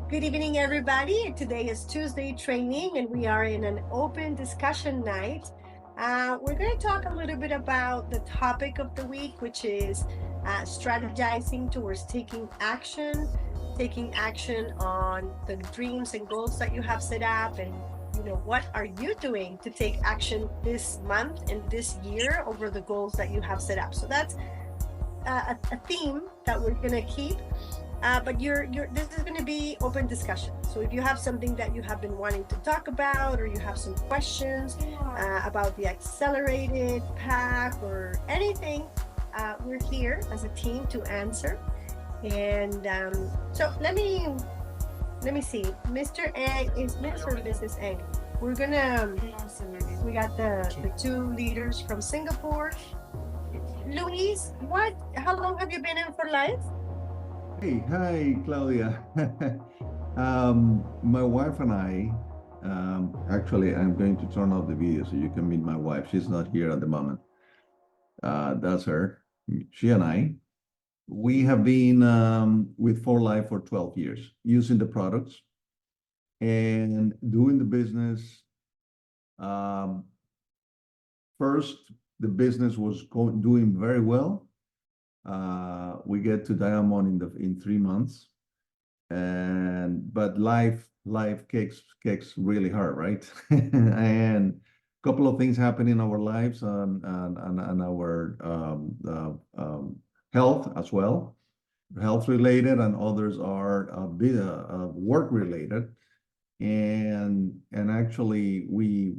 Good evening, everybody. Today is Tuesday training, and we are in an open discussion night. We're going to talk a little bit about the topic of the week, which is strategizing towards taking action on the dreams and goals that you have set up, and what are you doing to take action this month and this year over the goals that you have set up. So that's a theme that we're going to keep. But this is going to be open discussion. So if you have something that you have been wanting to talk about, or you have some questions about the accelerated path or anything, we're here as a team to answer. And so let me see. Mr. Egg is Miss or Mrs. Egg. We're gonna. We got the two leaders from Singapore. Luis, how long have you been in for life? Hey, hi, Claudia. My wife and I, actually, I'm going to turn off the video so you can meet my wife. She's not here at the moment. That's her. She and I, we have been with 4Life for 12 years, using the products and doing the business. First, the business was doing very well. We get to diamond in 3 months, but life kicks really hard, right? And a couple of things happen in our lives and our health as well, health related, and others are a bit work related. And actually we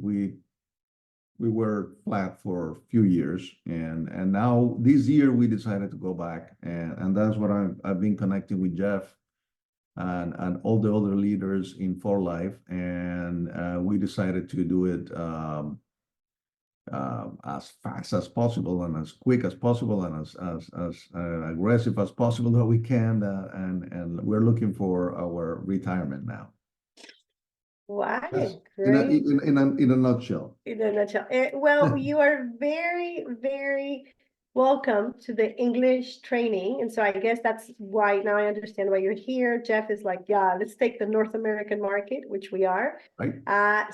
were flat for a few years, and now this year we decided to go back, and that's what I've been connecting with Jeff and all the other leaders in 4Life, and we decided to do it as fast as possible and as quick as possible and as aggressive as possible that we can, and we're looking for our retirement now. Wow, That's great. in a nutshell. In a nutshell. Well, you are very, very welcome to the English training. And so I guess that's why now I understand why you're here. Jeff is like, yeah, let's take the North American market, which we are. Right.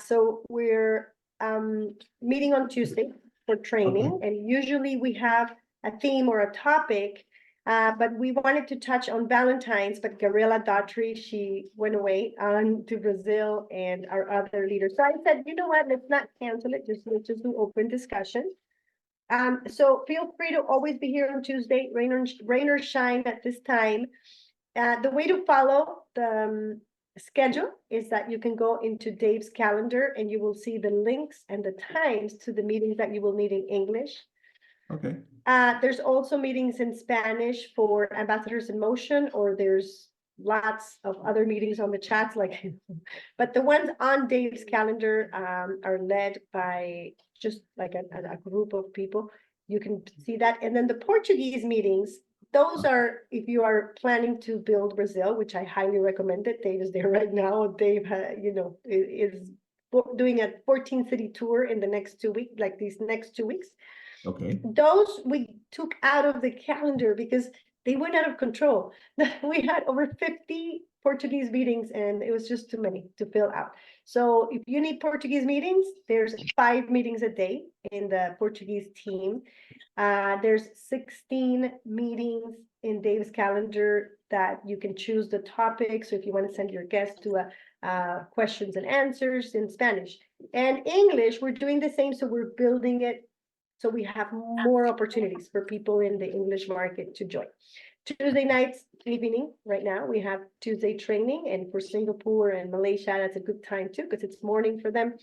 So we're meeting on Tuesday for training. Okay. And usually we have a theme or a topic. But we wanted to touch on Valentine's, but Gabriela Daughtry, she went away to Brazil, and our other leaders. So I said, you know what, let's not cancel it, let's just do open discussion. So feel free to always be here on Tuesday, rain or shine at this time. The way to follow the schedule is that you can go into Dave's calendar and you will see the links and the times to the meetings that you will need in English. Okay. There's also meetings in Spanish for Ambassadors in Motion, or there's lots of other meetings on the chats, but the ones on Dave's calendar are led by just like a group of people. You can see that. And then the Portuguese meetings, those are if you are planning to build Brazil, which I highly recommend it. Dave is there right now. Dave, is doing a 14-city tour in the next 2 weeks, like these next 2 weeks. Okay. Those we took out of the calendar because they went out of control. We had over 50 Portuguese meetings, and it was just too many to fill out. So if you need Portuguese meetings, there's 5 meetings a day in the Portuguese team. There's 16 meetings in Dave's calendar that you can choose the topic. So if you want to send your guests to questions and answers in Spanish and English, we're doing the same. So we're building it so we have more opportunities for people in the English market to join. Tuesday nights, evening, right now, we have Tuesday training, and for Singapore and Malaysia, that's a good time too, because it's morning for them.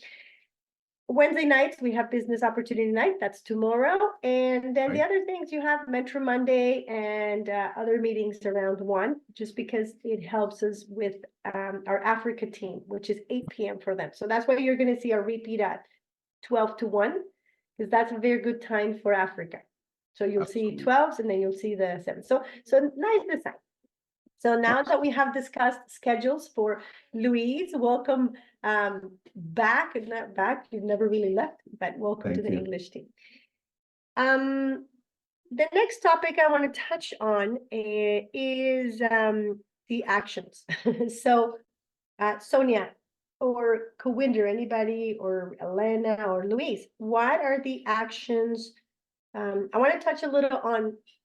Wednesday nights, we have Business Opportunity Night, that's tomorrow. And then the other things, you have Metro Monday and other meetings around 1, just because it helps us with our Africa team, which is 8 p.m. for them. So that's why you're going to see a repeat at 12 to 1. Because that's a very good time for Africa. So you'll see 12s and then you'll see the 7s. So nice design. So now that we have discussed schedules for Luis, welcome back. Not back, you've never really left, but welcome to the English team. The next topic I want to touch on is the actions. So, Sonia or Kawinder, anybody, or Elena or Luis, what are the actions? I want to touch a little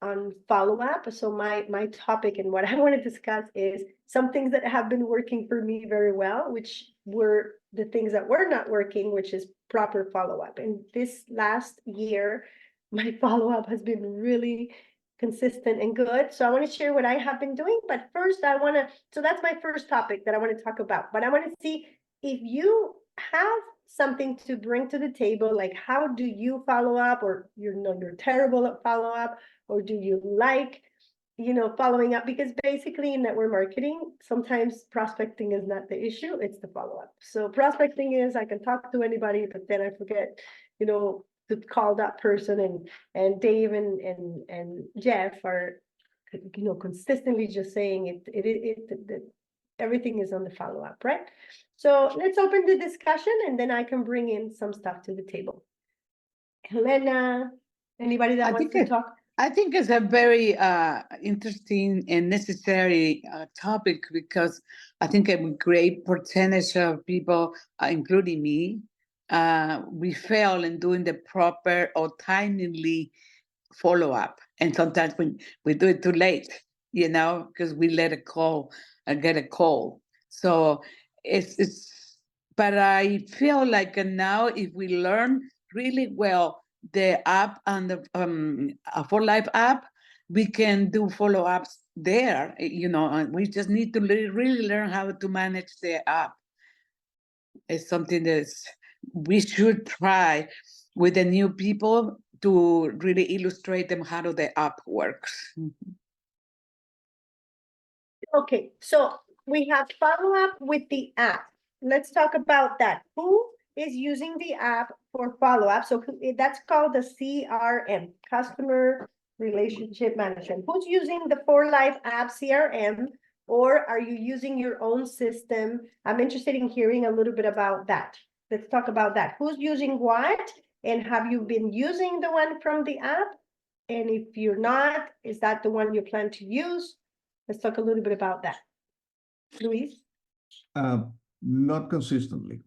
on follow-up. So my topic and what I want to discuss is some things that have been working for me very well, which were the things that were not working, which is proper follow-up. And this last year, my follow-up has been really consistent and good. So I want to share what I have been doing. But first, so that's my first topic that I want to talk about. But I want to see if you have something to bring to the table, like how do you follow up, or you're terrible at follow up, or do you like, following up? Because basically in network marketing, sometimes prospecting is not the issue, it's the follow-up. So prospecting is I can talk to anybody, but then I forget, to call that person, and Dave and Jeff are, consistently just saying everything is on the follow-up, right? So let's open the discussion, and then I can bring in some stuff to the table. Helena, anybody that wants to talk? I think it's a very interesting and necessary topic, because I think a great percentage of people, including me, we fail in doing the proper or timely follow-up. And sometimes we do it too late, because we let it call and get a call. So but I feel like now if we learn really well the app and the For Life app, we can do follow-ups there, and we just need to really learn how to manage the app. It's something that we should try with the new people to really illustrate them how the app works. Okay, so we have follow-up with the app. Let's talk about that. Who is using the app for follow-up? So that's called the CRM, Customer Relationship Management. Who's using the For Life app CRM, or are you using your own system? I'm interested in hearing a little bit about that. Let's talk about that. Who's using what? And have you been using the one from the app? And if you're not, is that the one you plan to use? Let's talk a little bit about that. Luis? Not consistently.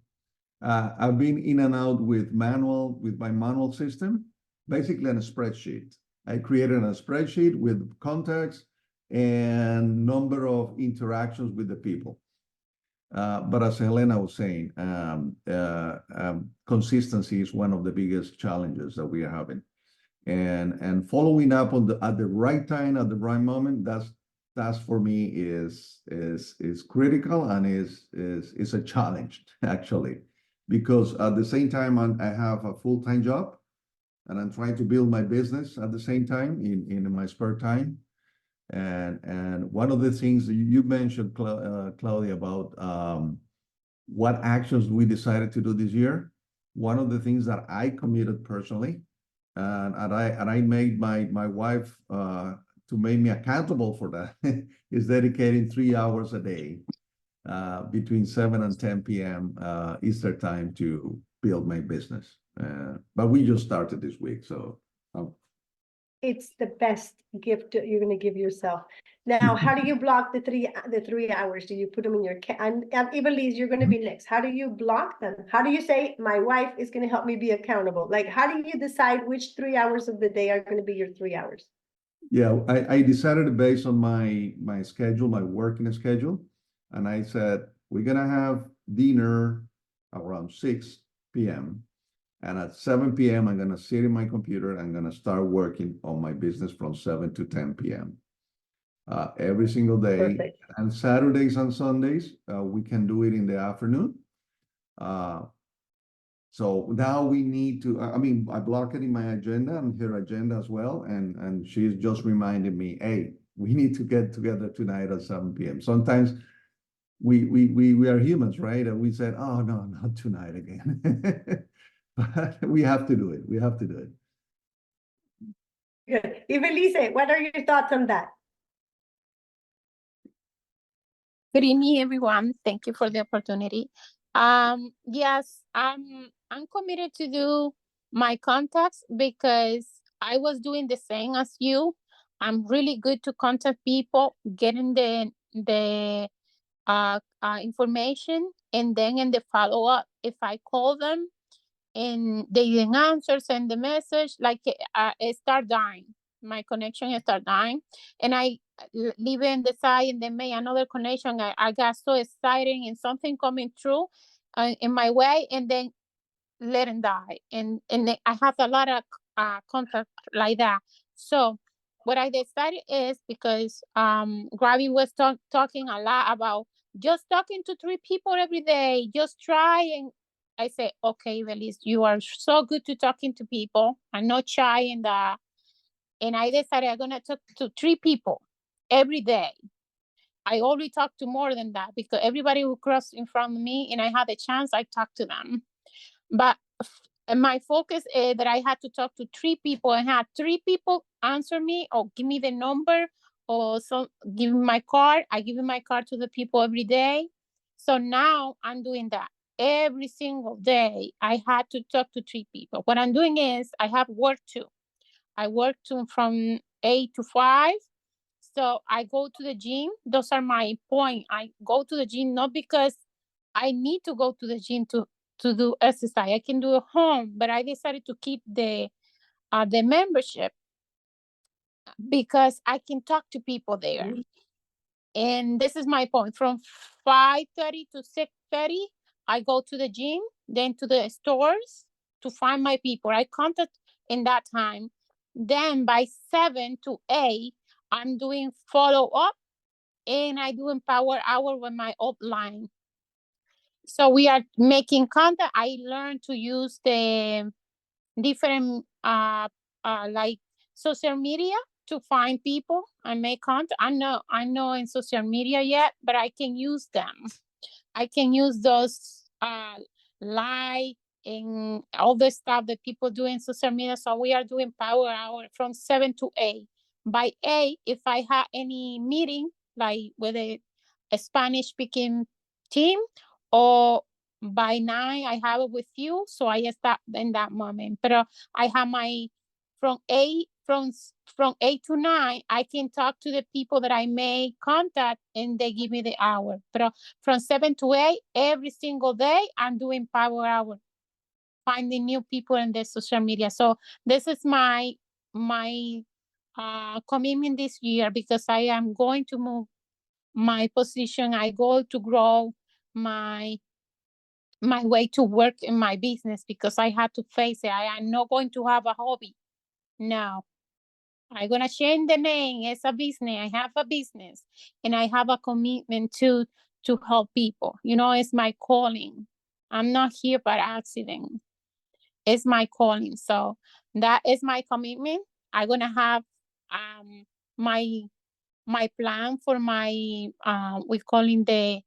I've been in and out with my manual system, basically on a spreadsheet. I created a spreadsheet with contacts and number of interactions with the people. But as Helena was saying, consistency is one of the biggest challenges that we are having. And following up at the right time, at the right moment, that's for me is critical, and is a challenge, actually, because at the same time I have a full-time job, and I'm trying to build my business at the same time in my spare time. And one of the things that you mentioned, Claudia, about what actions we decided to do this year. One of the things that I committed personally, and I made my wife to make me accountable for that, is dedicating 3 hours a day between 7 and 10 p.m. Eastern time to build my business. But we just started this week, so. It's the best gift you're going to give yourself. Now, how do you block the 3 hours? Do you put them in your and Ivelisse, you're going to be next. How do you block them? How do you say my wife is going to help me be accountable? Like, how do you decide which 3 hours of the day are going to be your 3 hours? Yeah, I decided based on my schedule, my working schedule, and I said we're gonna have dinner around 6 p.m. and at 7 p.m. I'm gonna sit in my computer and I'm gonna start working on my business from 7 to 10 p.m. Every single day. Perfect. And Saturdays and Sundays we can do it in the afternoon. So now we need to, I block it in my agenda and her agenda as well. And she's just reminded me, hey, we need to get together tonight at 7 p.m. Sometimes we are humans, right? And we said, oh, no, not tonight again. But we have to do it. We have to do it. Good. Ivelisse, what are your thoughts on that? Good evening, everyone. Thank you for the opportunity. Yes, I'm committed to do my contacts because I was doing the same as you. I'm really good to contact people, getting the the information, and then in the follow-up, if I call them and they didn't answer, send the message, like it start dying. My connection start dying, and I leave it in the side and then make another connection. I got so excited and something coming through in my way, and then let it die. And then I have a lot of contact like that. So what I decided is, because Gravy was talking a lot about just talking to 3 people every day, just try. And I say, okay, Belize, you are so good to talking to people. I'm not shy in that. And I decided I'm gonna talk to 3 people every day. I already talk to more than that, because everybody who crossed in front of me and I had a chance, I talk to them. But my focus is that I had to talk to 3 people, and had 3 people answer me or give me the number, or give me my card. I give my card to the people every day. So now I'm doing that every single day. I had to talk to 3 people. What I'm doing is I have work too. I work from 8 to 5. So I go to the gym. Those are my point. I go to the gym not because I need to go to the gym to do exercise. I can do it home, but I decided to keep the membership because I can talk to people there. Mhm. And this is my point. From 5:30 to 6:30, I go to the gym, then to the stores to find my people. I contact in that time. Then by 7 to 8, I'm doing follow up, and I do empower hour with my upline. So we are making content. I learned to use the different like social media to find people and make content. I'm not in social media yet, but I can use them. I can use those like and all the stuff that people do in social media. So we are doing power hour from 7 to 8. By 8, if I have any meeting, like with a Spanish speaking team, or by 9, I have it with you. So I start in that moment. But I have my from 8 from 8 to 9, I can talk to the people that I may contact, and they give me the hour. But from 7 to 8, every single day, I'm doing power hour, finding new people in the social media. So this is my commitment this year, because I am going to move my position. I go to grow my way to work in my business, because I had to face it. I am not going to have a hobby. No, I'm gonna change the name. It's a business. I have a business, and I have a commitment to help people. It's my calling. I'm not here by accident. It's my calling. So that is my commitment. I'm gonna have my plan for my we calling the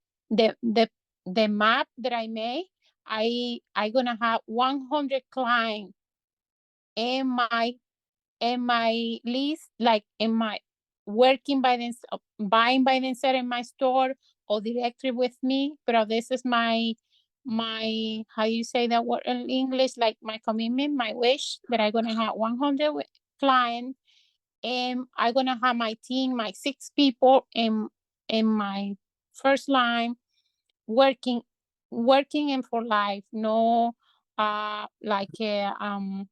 map that I made. I gonna have 100 clients in my list, like in my working by themselves, buying by themselves in my store, or directly with me. But this is my how you say that word in English, like my commitment, my wish, that I'm gonna have 100 clients, and I'm gonna have my team, my 6 people in my first line, working and for life. No, like I'm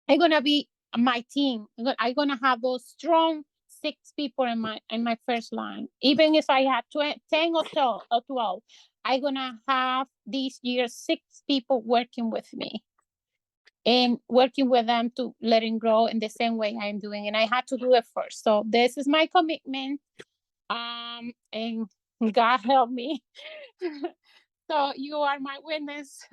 gonna be my team. I'm gonna have those strong 6 people in my first line. Even if I had 10 or 12, I'm gonna have this year 6 people working with me, and working with them to let it grow in the same way I'm doing. And I had to do it first. So this is my commitment. And God help me. So you are my witness.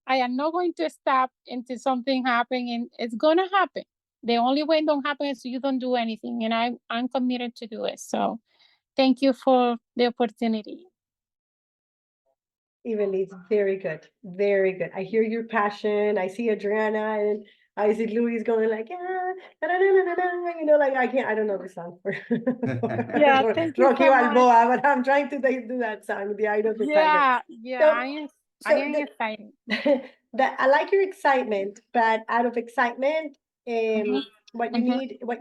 I am not going to stop until something happens, and it's gonna happen. The only way it don't happen is you don't do anything, and I'm committed to do it. So thank you for the opportunity. Evenly, very good, very good. I hear your passion. I see Adriana, and I see Luis going like, yeah, like I don't know the song for Yeah, thank you Rocky so much. Balboa, but I'm trying to do that song, the Eye of the Tiger. Yeah, So- I so am the- excited. That I like your excitement, but out of excitement, Mhm. what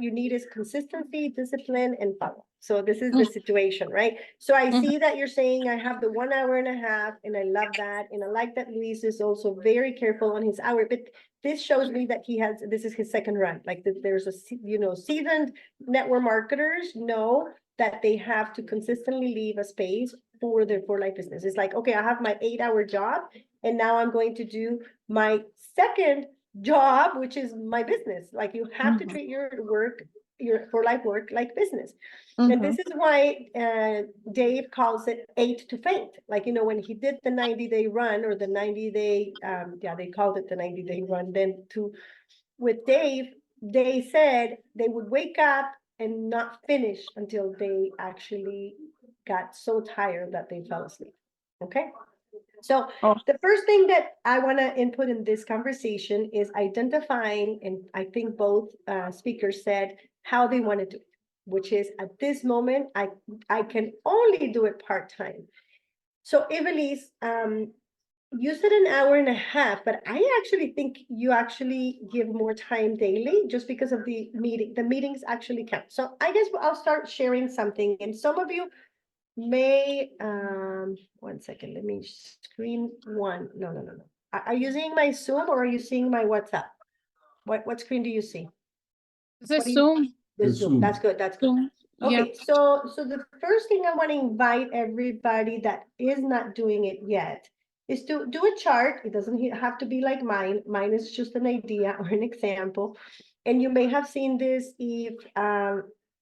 you need is consistency, discipline, and follow. So this is the situation, right? So I Mhm. see that you're saying I have the 1.5 hours, and I love that. And I like that Luis is also very careful on his hour, but this shows me that this is his second run. Like there's seasoned network marketers know that they have to consistently leave a space for their for life business. It's like, okay, I have my 8-hour job, and now I'm going to do my second job, which is my business. Like you have to Mhm. treat your work, your for life work like business. And this is why Dave calls it 8 to faint. Like, when he did the 90-day run, or the 90-day, they called it the 90-day run. Then with Dave, they said they would wake up and not finish until they actually got so tired that they fell asleep. Okay. So Oh. the first thing that I want to input in this conversation is identifying, and I think both speakers said how they want to do it, which is at this moment, I can only do it part-time. So Evelise, you said 1.5 hours, but I actually think you actually give more time daily just because of the meetings actually count. So I guess I'll start sharing something, and some of you may, 1 second, let me screen one. No. Are you seeing my Zoom, or are you seeing my WhatsApp? What screen do you see? The What do you- Zoom. The The Zoom, Zoom. that's good, that's good. Zoom. Yeah. Okay, so the first thing I want to invite everybody that is not doing it yet is to do a chart. It doesn't have to be like mine. Mine is just an idea or an example. And you may have seen this if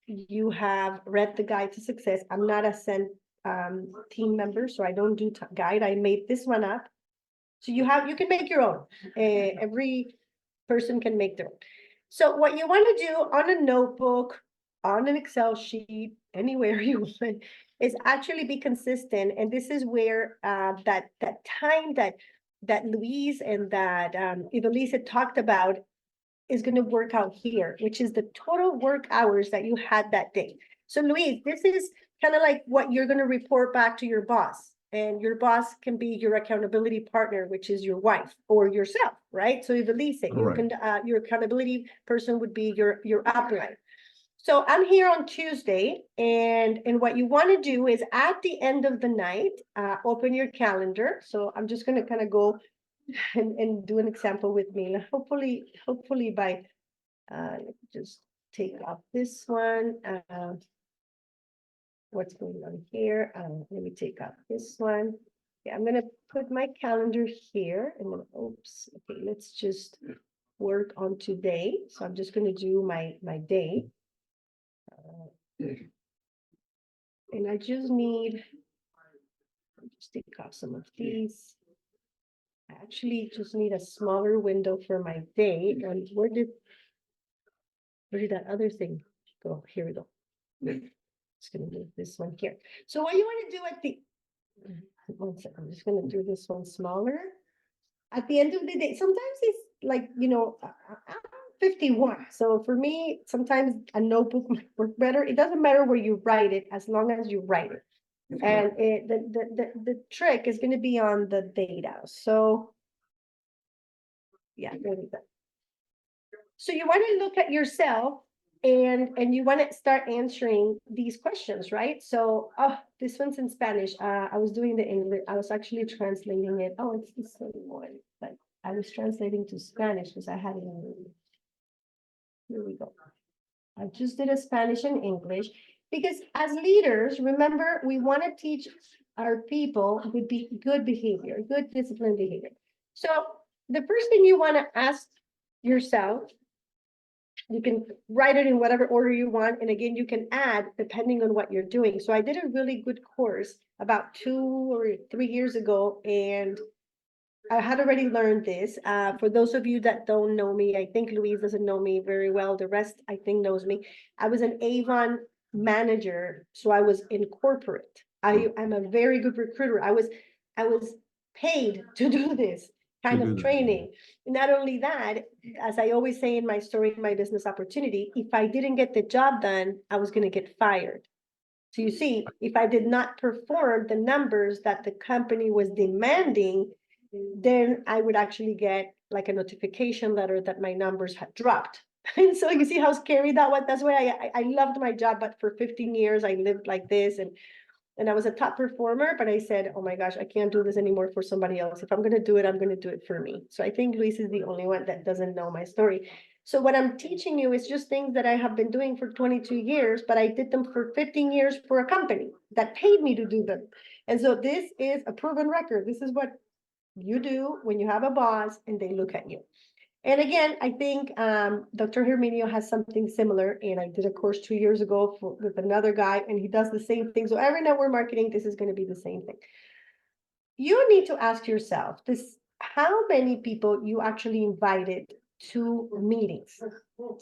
you have read the Guide to Success. I'm not a team member, so I don't do guide. I made this one up. So you can make your own. Every person can make their own. So what you want to do on a notebook, on an Excel sheet, anywhere you want, is actually be consistent. And this is where that time that Luis and that Evelise had talked about is going to work out here, which is the total work hours that you had that day. So Luis, this is kind of like what you're going to report back to your boss. And your boss can be your accountability partner, which is your wife or yourself, right? So Evelise, your accountability person would be your upline. So I'm here on Tuesday, and what you want to do is at the end of the night, open your calendar. So I'm just going to kind of go and do an example with me. Hopefully by just take off this one. What's going on here? Let me take off this one. Yeah, I'm gonna put my calendar here, and then oops. Okay, let's just work on today. So I'm just gonna do my day. And I just need, just take off some of these. I actually just need a smaller window for my day. And where did that other thing go? Here we go. Just gonna move this one here. So what you want to do at the, 1 second, I'm just gonna do this one smaller. At the end of the day, sometimes it's like, I'm 51. So for me, sometimes a notebook might work better. It doesn't matter where you write it, as long as you write it. And the trick is going to be on the data. So yeah, there we go. So you want to look at yourself, and you want to start answering these questions, right? So, this one's in Spanish. I was doing the English. I was actually translating it. Oh, it's the same one, but I was translating to Spanish because I had it in. Here we go. I just did a Spanish and English because as leaders, remember, we want to teach our people with good behavior, good disciplined behavior. So the first thing you want to ask yourself, you can write it in whatever order you want. And again, you can add depending on what you're doing. So I did a really good course about 2 or 3 years ago, and I had already learned this. For those of you that don't know me, I think Luis doesn't know me very well. The rest, I think, knows me. I was an Avon manager, so I was in corporate. I'm a very good recruiter. I was paid to do this kind of training. Not only that, as I always say in my story, my business opportunity, if I didn't get the job done, I was going to get fired. So you see, if I did not perform the numbers that the company was demanding, then I would actually get like a notification letter that my numbers had dropped. And so you see how scary that was? That's why I loved my job, but for 15 years I lived like this, and I was a top performer, but I said, oh my gosh, I can't do this anymore for somebody else. If I'm gonna do it, I'm gonna do it for me. So I think Luis is the only one that doesn't know my story. So what I'm teaching you is just things that I have been doing for 22 years, but I did them for 15 years for a company that paid me to do them. And so this is a proven record. This is what you do when you have a boss and they look at you. And again, I think Dr. Herminio has something similar, and I did a course 2 years ago with another guy, and he does the same thing. So every network marketing, this is going to be the same thing. You need to ask yourself this: how many people you actually invited to meetings?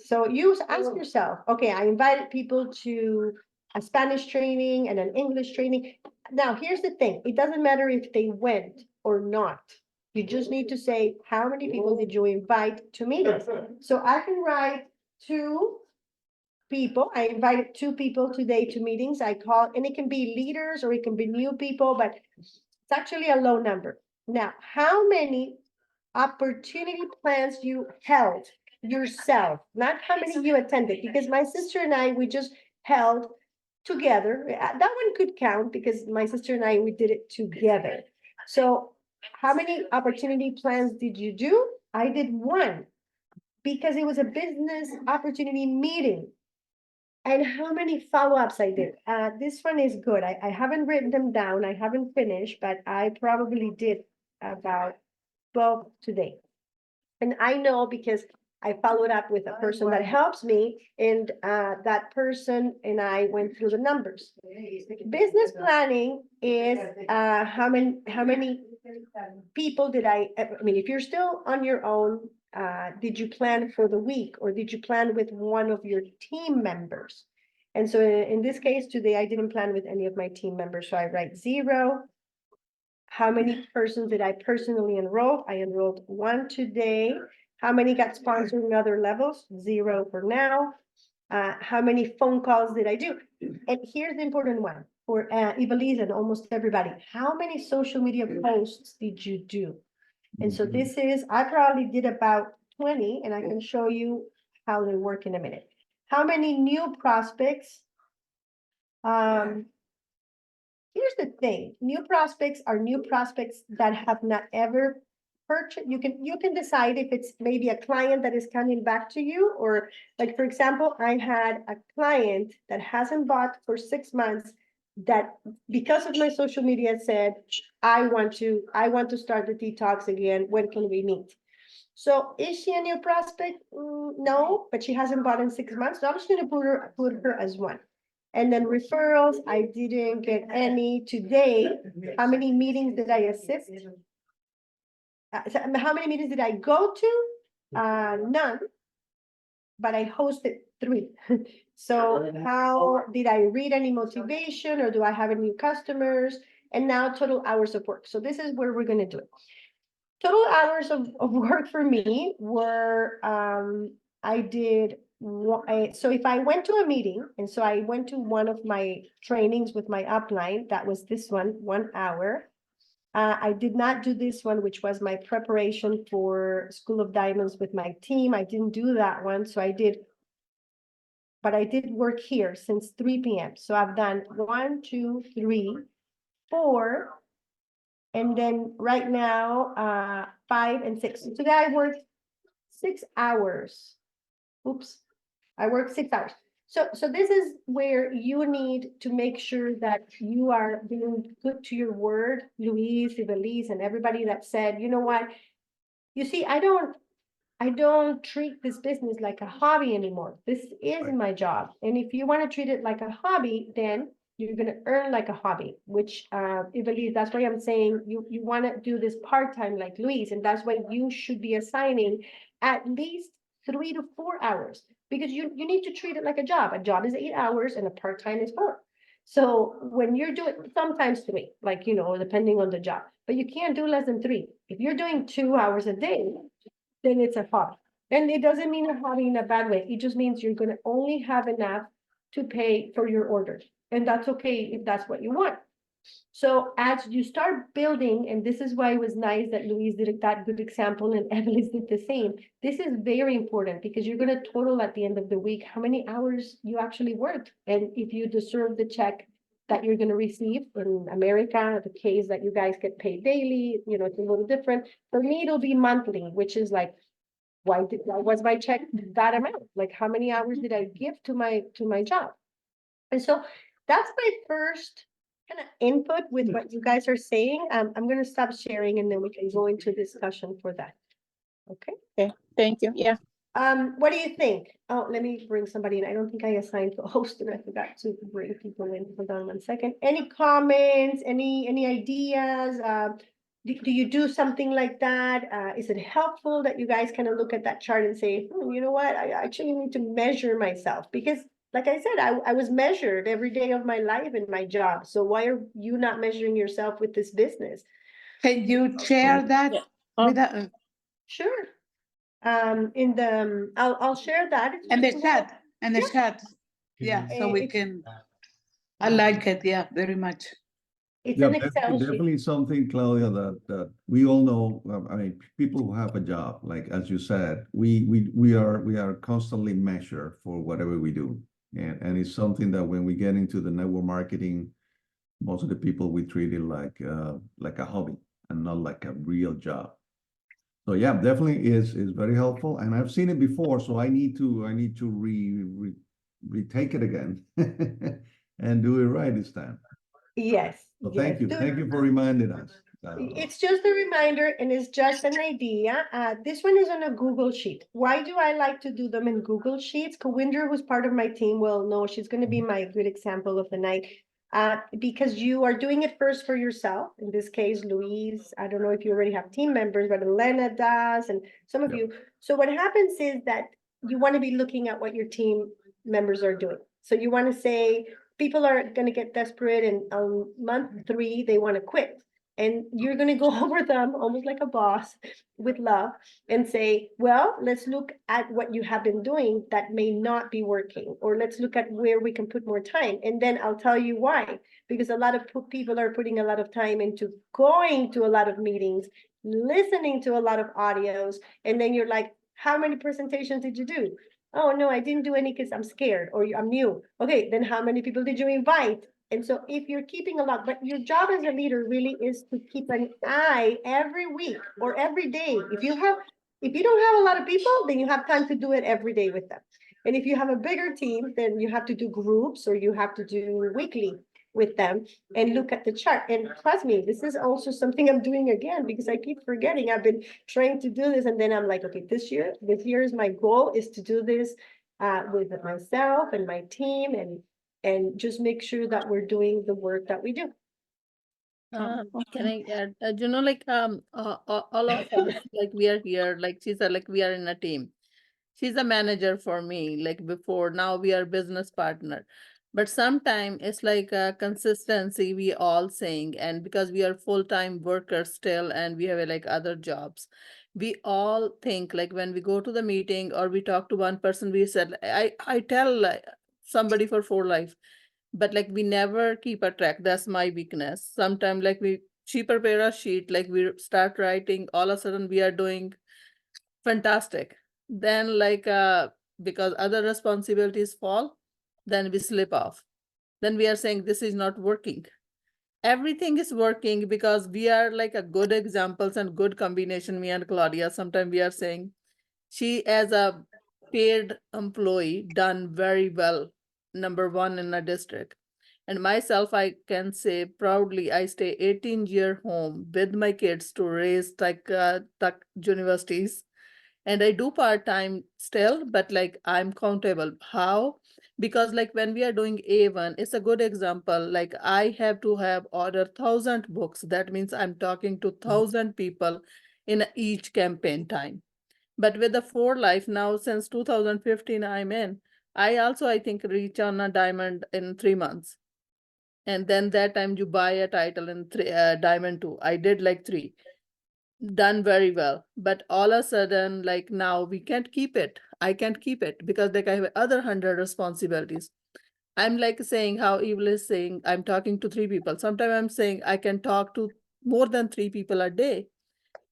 So you ask yourself, okay, I invited people to a Spanish training and an English training. Now, here's the thing: it doesn't matter if they went or not. You just need to say, how many people did you invite to meetings? So I can write 2 people. I invited 2 people today to meetings. I call, and it can be leaders or it can be new people, but it's actually a low number. Now, how many opportunity plans you held yourself, not how many you attended? Because my sister and I, we just held together. That one could count because my sister and I, we did it together. So how many opportunity plans did you do? I did 1 because it was a business opportunity meeting. And how many follow-ups I did? This one is good. I haven't written them down. I haven't finished, but I probably did about 12 today. And I know because I followed up with a person that helps me, and that person and I went through the numbers. Business planning is how many people did I mean, if you're still on your own, did you plan for the week, or did you plan with one of your team members? And so in this case today, I didn't plan with any of my team members, so I write 0. How many persons did I personally enroll? I enrolled 1 today. How many got sponsored in other levels? 0 for now. How many phone calls did I do? And here's the important one for Ivelisse and almost everybody. How many social media posts did you do? And so this is, I probably did about 20, and I can show you how they work in a minute. How many new prospects? Here's the thing: new prospects are new prospects that have not ever purchased. You can decide if it's maybe a client that is coming back to you, or like, for example, I had a client that hasn't bought for 6 months that, because of my social media, said, I want to start the detox again. When can we meet? So is she a new prospect? No, but she hasn't bought in 6 months. So I'm just going to put her as 1. And then referrals, I didn't get any today. How many meetings did I assist? How many meetings did I go to? None, but I hosted 3. So how did I read any motivation, or do I have any new customers? And now total hours of work. So this is where we're going to do it. Total hours of work for me were, I did, so if I went to a meeting, and so I went to one of my trainings with my upline, that was this 1 hour. I did not do this one, which was my preparation for School of Diamonds with my team. I didn't do that one, so I did, but I did work here since 3 p.m. So I've done 1, 2, 3, 4, and then right now, 5 and 6. So today I worked 6 hours. Oops, I worked 6 hours. So this is where you need to make sure that you are being good to your word, Luis, Ivelisse, and everybody that said, you know what? You see, I don't treat this business like a hobby anymore. This is my job. And if you want to treat it like a hobby, then you're going to earn like a hobby, which, Ivelisse, that's why I'm saying you want to do this part-time like Luis, and that's why you should be assigning at least 3 to 4 hours, because you need to treat it like a job. A job is 8 hours and a part-time is 4. So when you're doing, sometimes 3, like, depending on the job, but you can't do less than 3. If you're doing 2 hours a day, then it's a hobby. And it doesn't mean a hobby in a bad way. It just means you're going to only have enough to pay for your orders. And that's okay if that's what you want. So as you start building, and this is why it was nice that Louise did that good example and Evelyn did the same. This is very important because you're gonna total at the end of the week how many hours you actually worked. And if you deserve the check that you're gonna receive in America, the case that you guys get paid daily, you know, it's a little different. For me, it'll be monthly, which is like, why was my check that amount? Like, how many hours did I give to my job? And so that's my first kind of input with what you guys are saying. I'm gonna stop sharing and then we can go into discussion for that. Okay, Thank you. Yeah. what do you think? Oh, let me bring somebody in. I don't think I assigned to a host and I forgot to bring people in. Hold on 1 second. Any comments, any ideas? Do you do something like that? Is it helpful that you guys kind of look at that chart and say, you know what, I actually need to measure myself? Because like I said, I was measured every day of my life in my job. So why are you not measuring yourself with this business? Can you share that Oh. with us? Sure. In the, I'll share that. It's And the just- chat, and the Yeah. chat. Yeah, so we It's- can, I like it, yeah, very much. It's Yeah, an Excel sheet. definitely something, Claudia, that we all know. I mean, people who have a job, like as you said, we are constantly measured for whatever we do, and it's something that when we get into the network marketing, most of the people we treat it like a hobby and not like a real job. So yeah, definitely is very helpful, and I've seen it before, so I need to retake it again and do it right this time. Yes. So yes. thank you for reminding us. It's just a reminder and it's just an idea. This one is on a Google Sheet. Why do I like to do them in Google Sheets? Kawinder, who's part of my team, will know. She's going to be my good example of the night. Because you are doing it first for yourself. In this case, Louise, I don't know if you already have team members, but Elena does, and some of Yep. you. So what happens is that you want to be looking at what your team members are doing. So you want to say, people are going to get desperate and on month 3, they want to quit. And you're going to go over them almost like a boss with love and say, well, let's look at what you have been doing that may not be working, or let's look at where we can put more time. And then I'll tell you why, because a lot of people are putting a lot of time into going to a lot of meetings, listening to a lot of audios. And then you're like, how many presentations did you do? Oh, no, I didn't do any because I'm scared or I'm new. Okay, then how many people did you invite? And so if you're keeping a lot, but your job as a leader really is to keep an eye every week or every day. If you don't have a lot of people, then you have time to do it every day with them. And if you have a bigger team, then you have to do groups or you have to do weekly with them and look at the chart. And trust me, this is also something I'm doing again because I keep forgetting. I've been trying to do this and then I'm like, okay, this year is my goal is to do this with myself and my team and just make sure that we're doing the work that we do. Can I add, all of us, like we are here, like she said, like we are in a team. She's a manager for me, like before, now we are business partner. But sometimes it's like a consistency we all saying, and because we are full-time workers still and we have like other jobs, we all think like when we go to the meeting or we talk to one person, we said, I tell like, somebody for 4Life, but like we never keep a track. That's my weakness. Sometimes like she prepare a sheet, like we start writing, all of a sudden we are doing fantastic. Then like because other responsibilities fall, then we slip off. Then we are saying this is not working. Everything is working because we are like a good examples and good combination, me and Claudia. Sometimes we are saying she as a paid employee done very well, #1 in a district. And myself, I can say proudly, I stay 18-year home with my kids to raise Tech universities. And I do part-time still, but like I'm countable. How? Because like when we are doing A1, it's a good example. Like I have to have order 1,000 books. That means I'm talking to 1,000 people in each campaign time. But with the 4Life now, since 2015, I'm in. I think reach on a diamond in 3 months. And then that time you buy a title in diamond 2. I did like 3. Done very well. But all of a sudden, like now we can't keep it. I can't keep it because like I have other 100 responsibilities. I'm like saying how Evil is saying, I'm talking to 3 people. Sometimes I'm saying I can talk to more than 3 people a day.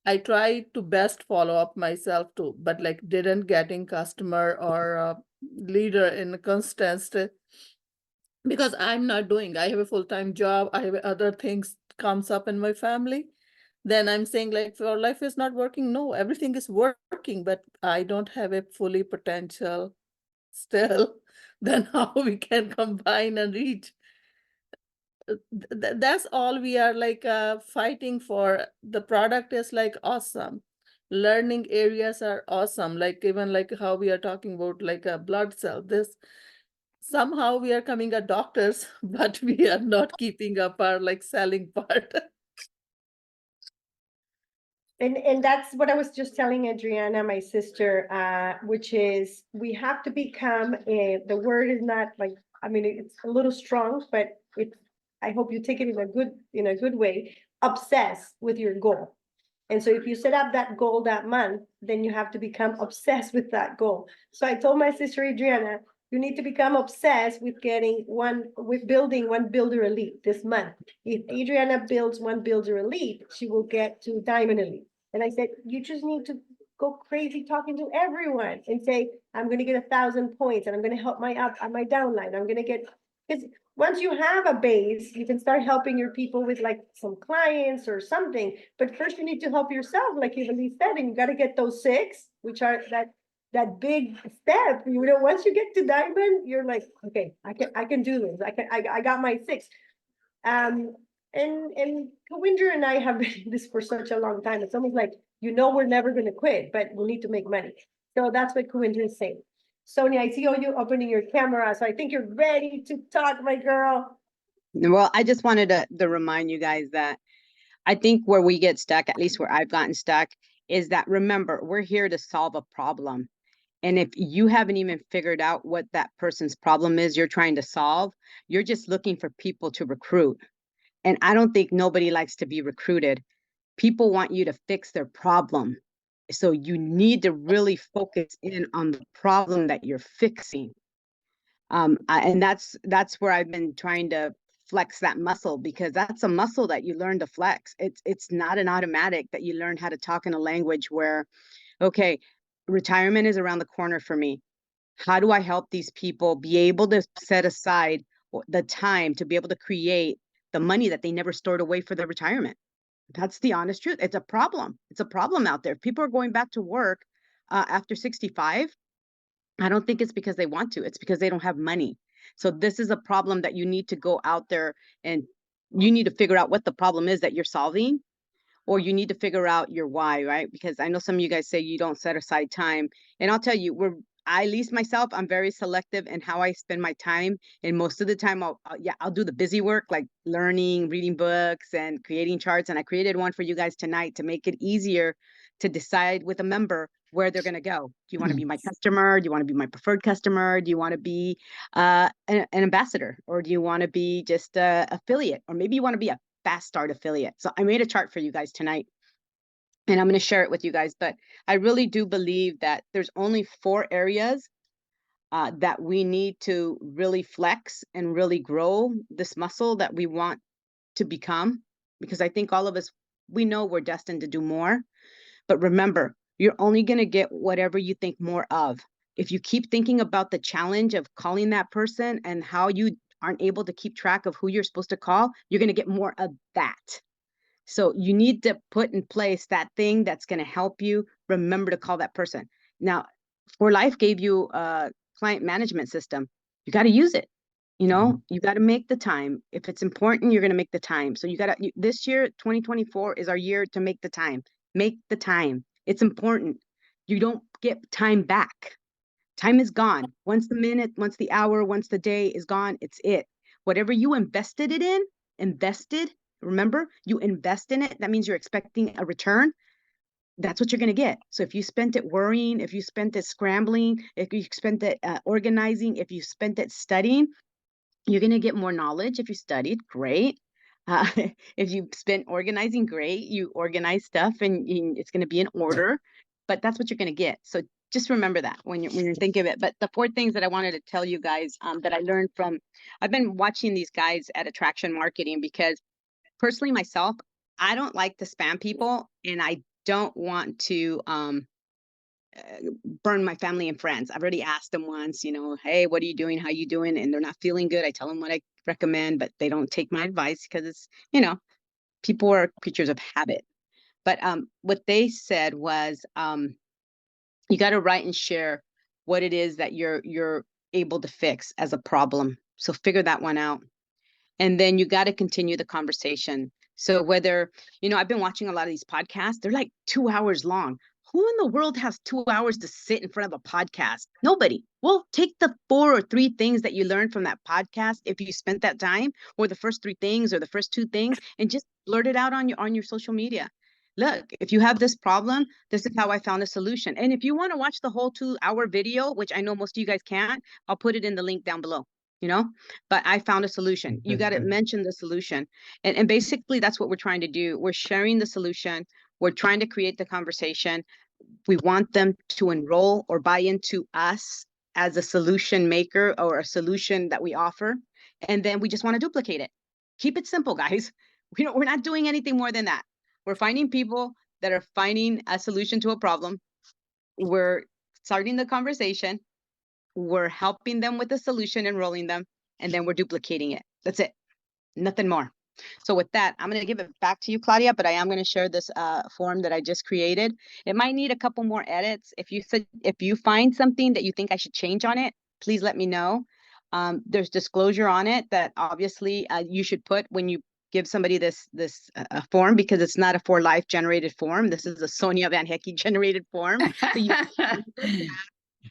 I try to best follow up myself too, but like didn't getting customer or leader in constant because I'm not doing, I have a full-time job, I have other things comes up in my family. Then I'm saying like your life is not working. No, everything is working, but I don't have a fully potential still. Then how we can combine and reach? That's all we are like fighting for. The product is like awesome. Learning areas are awesome. Like even like how we are talking about like a blood cell. This somehow we are coming at doctors, but we are not keeping up our like selling part. And that's what I was just telling Adriana, my sister, which is we have to become the word is not like, I mean, it's a little strong, but it's, I hope you take it in a good way, obsessed with your goal. And so if you set up that goal that month, then you have to become obsessed with that goal. So I told my sister Adriana, you need to become obsessed with building one builder elite this month. If Adriana builds one builder elite, she will get to diamond elite. And I said, you just need to go crazy talking to everyone and say, I'm going to get 1,000 points and I'm going to help my downline. I'm going to get, because once you have a base, you can start helping your people with like some clients or something. But first you need to help yourself, like Evelyn said, and you got to get those 6, which are that big step. You know, once you get to diamond, you're like, okay, I can do this. I got my 6. And Kawinder and I have been this for such a long time. It's almost like, we're never going to quit, but we need to make money. So that's what Kawinder is saying. Sonia, I see you opening your camera, so I think you're ready to talk, my girl. Well, I just wanted to remind you guys that I think where we get stuck, at least where I've gotten stuck, is that remember, we're here to solve a problem. And if you haven't even figured out what that person's problem is you're trying to solve, you're just looking for people to recruit. And I don't think nobody likes to be recruited. People want you to fix their problem. So you need to really focus in on the problem that you're fixing. And that's where I've been trying to flex that muscle, because that's a muscle that you learn to flex. It's not an automatic that you learn how to talk in a language where, okay, retirement is around the corner for me. How do I help these people be able to set aside the time to be able to create the money that they never stored away for their retirement? That's the honest truth. It's a problem. It's a problem out there. If people are going back to work after 65, I don't think it's because they want to. It's because they don't have money. So this is a problem that you need to go out there and you need to figure out what the problem is that you're solving, or you need to figure out your why, right? Because I know some of you guys say you don't set aside time. And I'll tell you, at least myself, I'm very selective in how I spend my time. And most of the time, I'll do the busy work, like learning, reading books, and creating charts. And I created one for you guys tonight to make it easier to decide with a member where they're going to go. Do you want to be my customer? Do you want to be my preferred customer? Do you want to be an ambassador? Or do you want to be just an affiliate? Or maybe you want to be a fast start affiliate. So I made a chart for you guys tonight, and I'm going to share it with you guys. But I really do believe that there's only 4 areas that we need to really flex and really grow this muscle that we want to become. Because I think all of us, we know we're destined to do more. But remember, you're only going to get whatever you think more of. If you keep thinking about the challenge of calling that person and how you aren't able to keep track of who you're supposed to call, you're going to get more of that. So you need to put in place that thing that's going to help you remember to call that person. Now, For Life gave you a client management system. You got to use it. You know, you got to make the time. If it's important, you're going to make the time. So this year, 2024 is our year to make the time. Make the time. It's important. You don't get time back. Time is gone. Once the minute, once the hour, once the day is gone, it's it. Whatever you invested it in, remember, you invest in it. That means you're expecting a return. That's what you're going to get. So if you spent it worrying, if you spent it scrambling, if you spent it organizing, if you spent it studying, you're going to get more knowledge. If you studied, great. If you spent organizing, great. You organize stuff and it's going to be in order, but that's what you're going to get. So just remember that when you're thinking of it. But the 4 things that I wanted to tell you guys that I learned from, I've been watching these guys at Attraction Marketing, because personally myself, I don't like to spam people, and I don't want to burn my family and friends. I've already asked them once, hey, what are you doing? How you doing? And they're not feeling good. I tell them what I recommend, but they don't take my advice because it's, people are creatures of habit. But what they said was, you got to write and share what it is that you're able to fix as a problem. So figure that one out. And then you got to continue the conversation. So whether, I've been watching a lot of these podcasts, they're like 2 hours long. Who in the world has 2 hours to sit in front of a podcast? Nobody. Well, take the 4 or 3 things that you learned from that podcast, if you spent that time, or the first 3 things or the first 2 things, and just blurt it out on your social media. Look, if you have this problem, this is how I found a solution. And if you want to watch the whole 2-hour video, which I know most of you guys can't, I'll put it in the link down below. But I found a solution. You got to mention the solution. And basically that's what we're trying to do. We're sharing the solution. We're trying to create the conversation. We want them to enroll or buy into us as a solution maker or a solution that we offer. And then we just want to duplicate it. Keep it simple, guys. We're not doing anything more than that. We're finding people that are finding a solution to a problem. We're starting the conversation. We're helping them with the solution, enrolling them, and then we're duplicating it. That's it. Nothing more. So with that, I'm going to give it back to you, Claudia, but I am going to share this form that I just created. It might need a couple more edits. If you find something that you think I should change on it, please let me know. There's disclosure on it that obviously you should put when you give somebody this form, because it's not a For Life generated form. This is a Sonia Van Hecke generated form. So you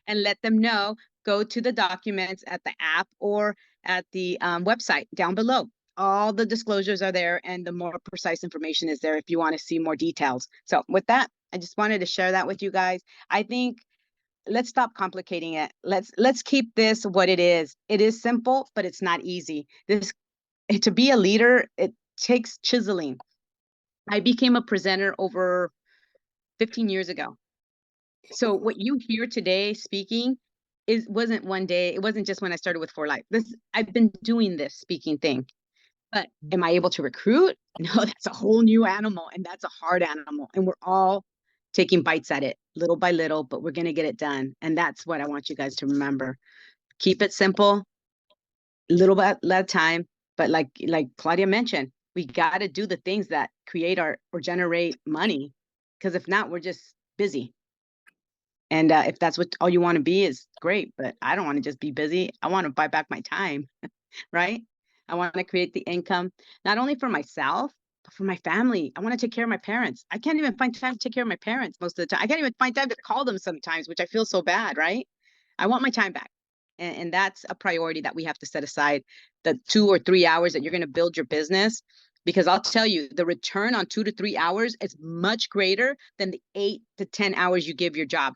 and let them know, go to the documents at the app or at the website down below. All the disclosures are there, and the more precise information is there if you want to see more details. So with that, I just wanted to share that with you guys. I think let's stop complicating it. Let's keep this what it is. It is simple, but it's not easy. To be a leader, it takes chiseling. I became a presenter over 15 years ago. So what you hear today speaking wasn't one day. It wasn't just when I started with For Life. I've been doing this speaking thing. But am I able to recruit? No, that's a whole new animal, and that's a hard animal. And we're all taking bites at it little by little, but we're going to get it done. And that's what I want you guys to remember. Keep it simple, little bit at a time. But like Claudia mentioned, we got to do the things that create or generate money, because if not, we're just busy. And if that's what all you want to be, is great. But I don't want to just be busy. I want to buy back my time, right? I want to create the income, not only for myself, but for my family. I want to take care of my parents. I can't even find time to take care of my parents most of the time. I can't even find time to call them sometimes, which I feel so bad, right? I want my time back. And that's a priority that we have to set aside, the 2 or 3 hours that you're going to build your business. Because I'll tell you, the return on 2 to 3 hours is much greater than the 8 to 10 hours you give your job.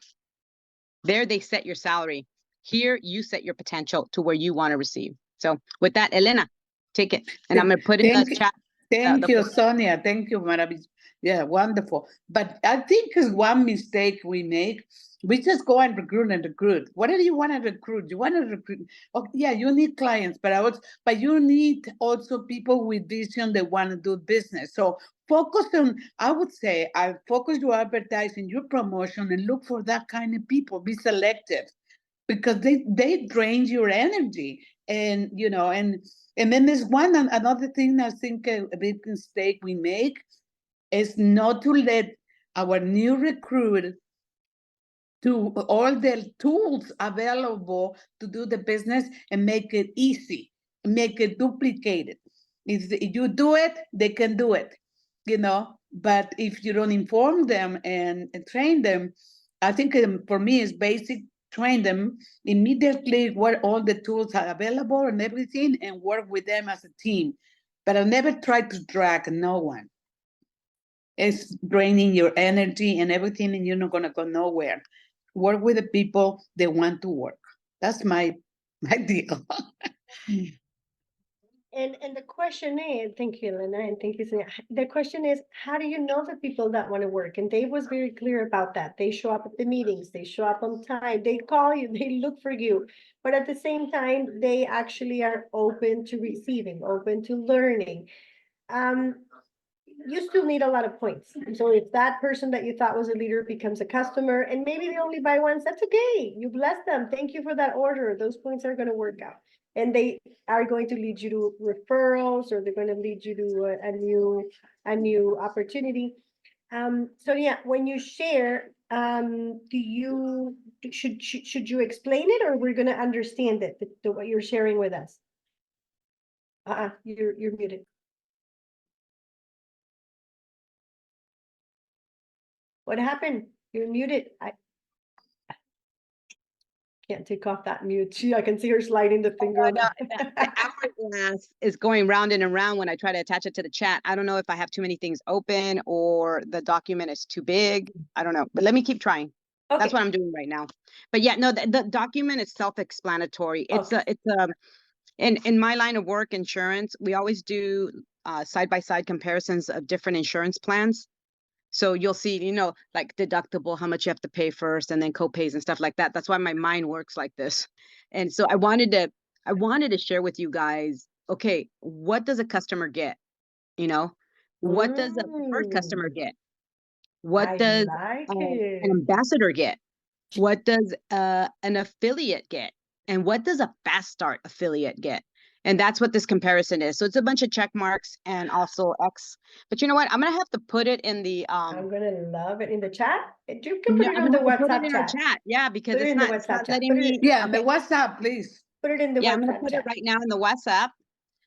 There, they set your salary. Here, you set your potential to where you want to receive. So with that, Elena, take it. And I'm going to put in the chat. Thank you, Sonia. Thank you, Maravis. Yeah, wonderful. But I think is one mistake we make. We just go and recruit. What do you want to recruit? You want to recruit? Oh, yeah, you need clients, but you need also people with vision that want to do business. So focus on, I would say, focus your advertising, your promotion, and look for that kind of people. Be selective, because they drain your energy. And and then there's another thing I think a big mistake we make is not to let our new recruit to all the tools available to do the business and make it easy, make it duplicated. If you do it, they can do it, but if you don't inform them and train them, I think for me it's basic. Train them immediately what all the tools are available and everything, and work with them as a team. But I never try to drag no one. It's draining your energy and everything, and you're not going to go nowhere. Work with the people that want to work. That's my deal. And the question is, thank you, Elena, and thank you, Sonia. The question is, how do you know the people that want to work? And Dave was very clear about that. They show up at the meetings, they show up on time, they call you, they look for you. But at the same time, they actually are open to receiving, open to learning. You still need a lot of points. So if that person that you thought was a leader becomes a customer and maybe they only buy once, that's okay. You bless them. Thank you for that order. Those points are going to work out. And they are going to lead you to referrals, or they're going to lead you to a new opportunity. So yeah, when you share, should you explain it, or we're going to understand it, what you're sharing with us? You're muted. What happened? You're muted. I can't take off that mute. I can see her sliding the finger. Oh, no, the hourglass is going round and around when I try to attach it to the chat. I don't know if I have too many things open or the document is too big. I don't know, but let me keep trying. That's Okay. what I'm doing right now. But yeah, no, the document is self-explanatory. It's in my line of work, insurance, we always do side-by-side comparisons of different insurance plans. So you'll see, you know, like deductible, how much you have to pay first, and then co-pays and stuff like that. That's why my mind works like this. And so I wanted to share with you guys, okay, what does a customer get? You know, what does a preferred customer get? What I does like an it. ambassador get? What does an affiliate get? And what does a fast start affiliate get? And that's what this comparison is. So it's a bunch of check marks and also X. But you know what? I'm gonna have to put it in the I'm gonna love it in the chat. You can put yeah, it I'm on the gonna have to put it WhatsApp in our chat. chat. Yeah, because Put it it's in the not WhatsApp chat. letting Put me. it, Yeah, the Okay. WhatsApp, please. put it in the Yeah, I'm gonna WhatsApp put it chat. right now in the WhatsApp.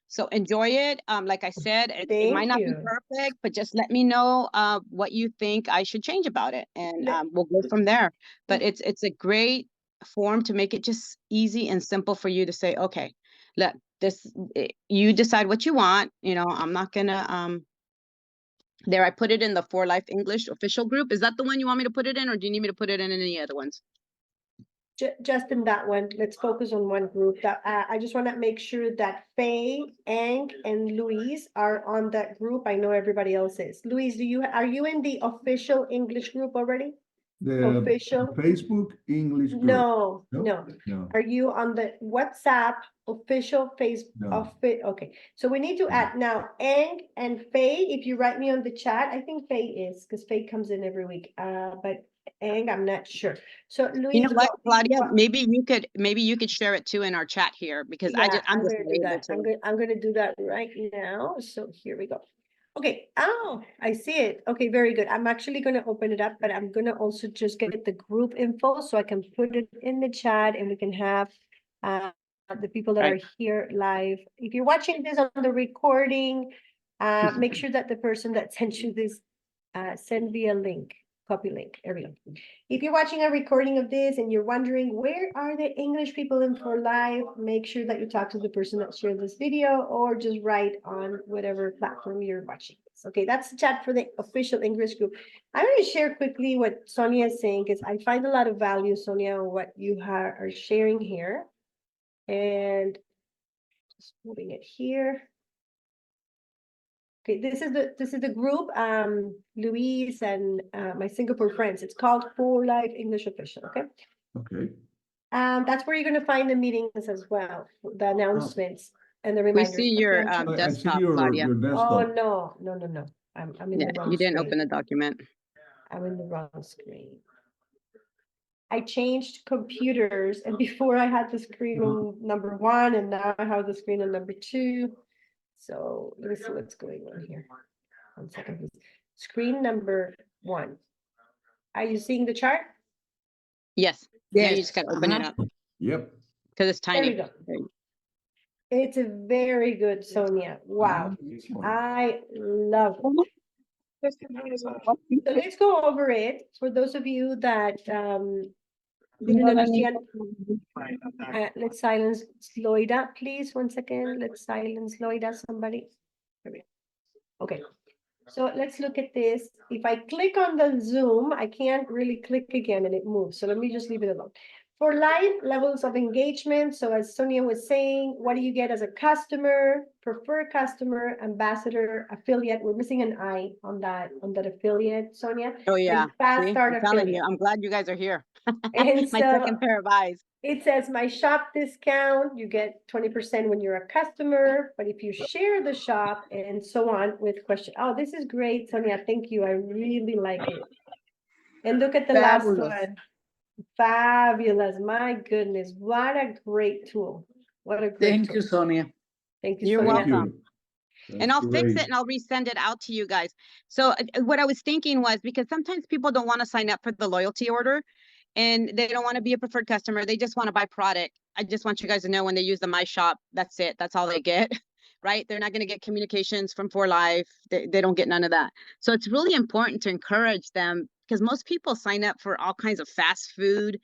So enjoy it. Like I said, it might Thank not be you. perfect, but just let me know what you think I should change about it, and Let- we'll go from there. But Mm. it's a great form to make it just easy and simple for you to say, okay, look, you decide what you want. You know, I'm not gonna there, I put it in the For Life English official group. Is that the one you want me to put it in, or do you need me to put it in any other ones? Just in that one, let's focus on one group. That I just want to make sure that Faye, Ang, and Louise are on that group. I know everybody else is. Louise, are you in the official English group already? The Official? Facebook English group. No, No, no. no. Are you on the WhatsApp official No. Okay, so we need to add now Ang and Faye. If you write me on the chat, I think Faye is, because Faye comes in every week. But Ang, I'm not sure. So Louise, You know what, Claudia, what- maybe you could share it too in our chat here, because I'm I'm just gonna not do able that. to. I'm gonna do that right now. So here we go. Okay, oh, I see it. Okay, very good. I'm actually gonna open it up, but I'm gonna also just get the group info so I can put it in the chat and we can have the people that are here live. If you're watching this on the recording, make sure that the person that sent you this send via link. Copy link, there we go. If you're watching a recording of this and you're wondering, where are the English people in for live? Make sure that you talk to the person that shared this video, or just write on whatever platform you're watching this. Okay, that's the chat for the official English group. I'm going to share quickly what Sonia is saying, because I find a lot of value, Sonia, on what you are sharing here. And just moving it here. Okay, this is the group, Louise and my Singapore friends. It's called For Life English Official, okay? Okay. That's where you're gonna find the meetings as well, the announcements and the We reminders. see Okay, your I'm trying- I see desktop, Claudia. your Oh, desktop. no. I'm in Yeah, the wrong you didn't screen. open the document. I'm in the wrong screen. I changed computers, and before I had the screen on number 1, and now I have the screen on number 2. So let me see what's going on here. 1 second, please. Screen number 1. Are you seeing the chart? Yes. Now you Yes. just gotta open it uh-huh. up, Yep. because it's There we tiny. go. It's a very good, Sonia. Wow. I love it. So let's go over it. For those of you that didn't understand, let's silence Loida, please. 1 second. Let's silence Loida, somebody. There we go. Okay. So let's look at this. If I click on the Zoom, I can't really click again and it moves. So let me just leave it alone. For life, levels of engagement. So as Sonia was saying, what do you get as a customer, preferred customer, ambassador, affiliate? We're missing an I on that affiliate, Sonia. Oh, yeah. And fast See, start I'm telling you, affiliate. I'm glad you guys are here. And My so second pair of eyes. it says my shop discount, you get 20% when you're a customer, but if you share the shop and so on with question. Oh, this is great, Sonia. Thank you. I really like it. And look at the last Fabulous. one. Fabulous. My goodness. What a great tool. What a great Thank tool. you, Sonia. Thank you, You're Sonia. Thank you. welcome. And That's I'll fix great. it and I'll resend it out to you guys. So what I was thinking was, because sometimes people don't want to sign up for the loyalty order and they don't want to be a preferred customer. They just want to buy product. I just want you guys to know when they use the My Shop, that's it. That's all they get, right? They're not going to get communications from For Life. They don't get none of that. So it's really important to encourage them, because most people sign up for all kinds of fast food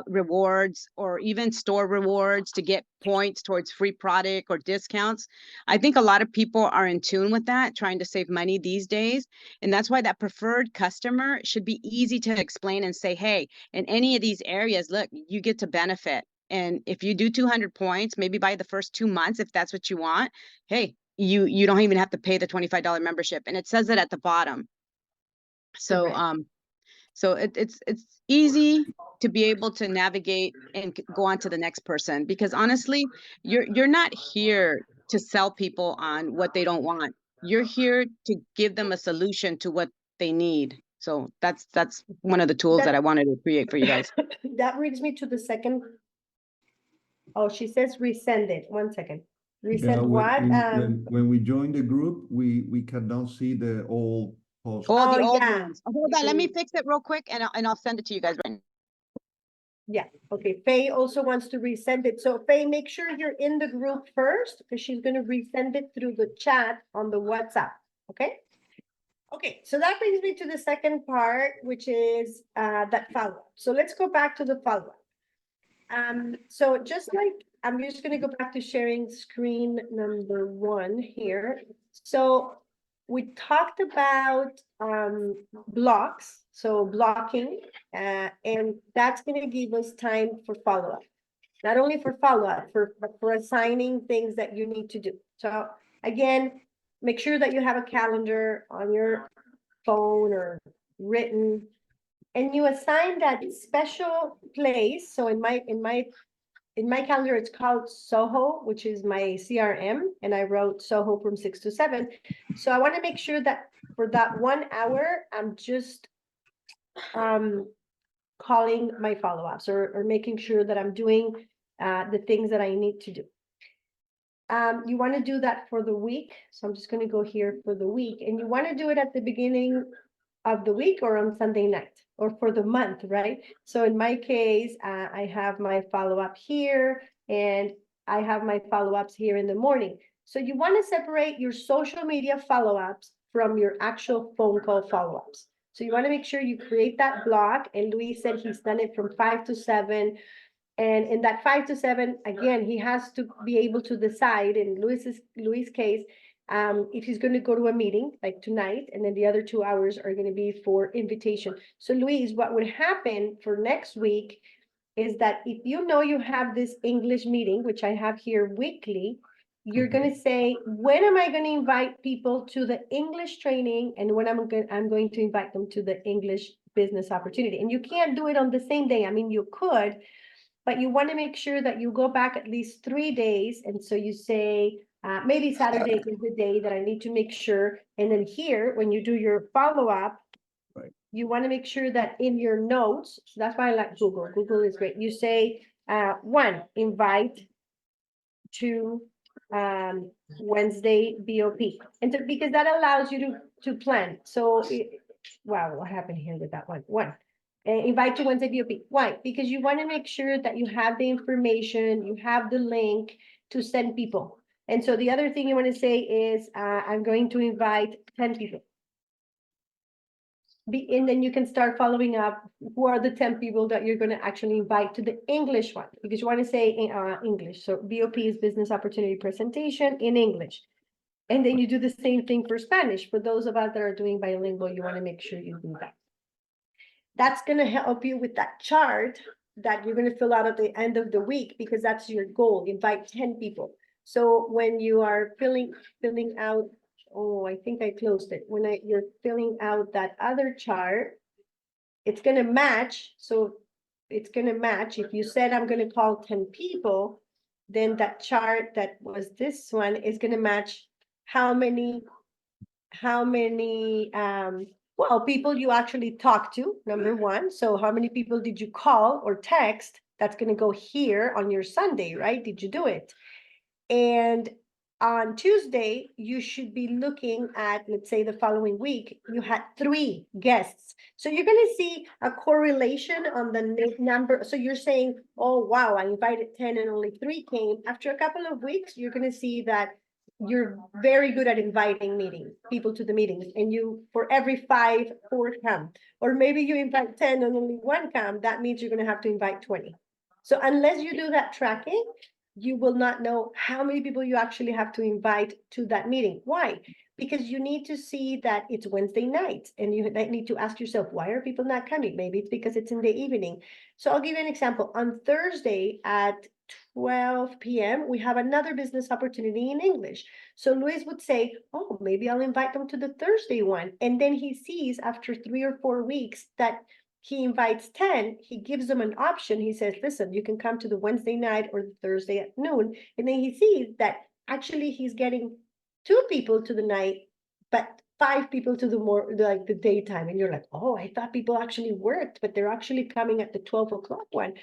rewards, or even store rewards to get points towards free product or discounts. I think a lot of people are in tune with that, trying to save money these days. And that's why that preferred customer should be easy to explain and say, hey, in any of these areas, look, you get to benefit. And if you do 200 points, maybe by the first 2 months, if that's what you want, hey, you don't even have to pay the $25 membership. And it says it at the bottom. So, Correct. so it's easy to be able to navigate and go on to the next person, because honestly, you're not here to sell people on what they don't want. You're here to give them a solution to what they need. So that's one of the tools that I wanted to create for you guys. That brings me to the second. Oh, she says resend it. 1 second. Yeah, Resend what? when we join the group, we cannot see the old post. Oh, the Oh, old yeah. ones. Hold on, let me fix it real quick and I'll send it to you guys right now. Yeah, okay. Faye also wants to resend it. So Faye, make sure you're in the group first, because she's gonna resend it through the chat on the WhatsApp, okay? Okay, so that brings me to the second part, which is that follow-up. So let's go back to the follow-up. So just like, I'm just gonna go back to sharing screen number 1 here. So we talked about blocks, so blocking, and that's gonna give us time for follow-up. Not only for follow-up, but for assigning things that you need to do. So again, make sure that you have a calendar on your phone or written, and you assign that special place. So in my calendar, it's called Soho, which is my CRM, and I wrote Soho from 6 to 7. So I want to make sure that for that 1 hour, I'm just calling my follow-ups or making sure that I'm doing the things that I need to do. You want to do that for the week. So I'm just going to go here for the week, and you want to do it at the beginning of the week or on Sunday night or for the month, right? So in my case, I have my follow-up here and I have my follow-ups here in the morning. So you want to separate your social media follow-ups from your actual phone call follow-ups. So you want to make sure you create that block. And Luis said he's done it from 5 to 7. And in that 5 to 7, again, he has to be able to decide in Luis' case, if he's going to go to a meeting like tonight, and then the other 2 hours are going to be for invitation. So Luis, what would happen for next week is that if you know you have this English meeting, which I have here weekly, you're going to say, when am I going to invite people to the English training, and when I'm going to invite them to the English business opportunity. And you can't do it on the same day. I mean, you could, but you want to make sure that you go back at least 3 days. And so you say, maybe Saturday is the day that I need to make sure. And then here, when you do your follow-up, Right. you want to make sure that in your notes, so that's why I like Google. Google is great. You say, 1, invite to Wednesday BOP. And so, because that allows you to plan. So, wow, what happened here with that one? 1. Invite to Wednesday BOP. Why? Because you want to make sure that you have the information, you have the link to send people. And so the other thing you want to say is, I'm going to invite 10 people. And then you can start following up. Who are the 10 people that you're going to actually invite to the English one? Because you want to say English. So BOP is Business Opportunity Presentation in English. And then you do the same thing for Spanish. For those of us that are doing bilingual, you want to make sure you do that. That's going to help you with that chart that you're gonna fill out at the end of the week, because that's your goal, invite 10 people. So when you are filling out, oh, I think I closed it, when you're filling out that other chart, it's gonna match, so it's gonna match, if you said I'm gonna call 10 people, then that chart that was this one is gonna match how many, well, people you actually talk to, number one. So how many people did you call or text? That's gonna go here on your Sunday, right? Did you do it? And on Tuesday, you should be looking at, let's say the following week, you had 3 guests. So you're gonna see a correlation on the number. So you're saying, oh, wow, I invited 10 and only 3 came. After a couple of weeks, you're gonna see that you're very good at inviting people to the meetings, and you, for every 5, 4 come. Or maybe you invite 10 and only 1 come, that means you're gonna have to invite 20. So unless you do that tracking, you will not know how many people you actually have to invite to that meeting. Why? Because you need to see that it's Wednesday night, and you need to ask yourself, why are people not coming? Maybe it's because it's in the evening. So I'll give you an example. On Thursday at 12 p.m., we have another business opportunity in English. So Luis would say, oh, maybe I'll invite them to the Thursday one. And then he sees after 3 or 4 weeks that he invites 10, he gives them an option. He says, listen, you can come to the Wednesday night or the Thursday at noon. And then he sees that actually he's getting 2 people to the night, but 5 people to the daytime. And you're like, oh, I thought people actually worked, but they're actually coming at the 12 o'clock one.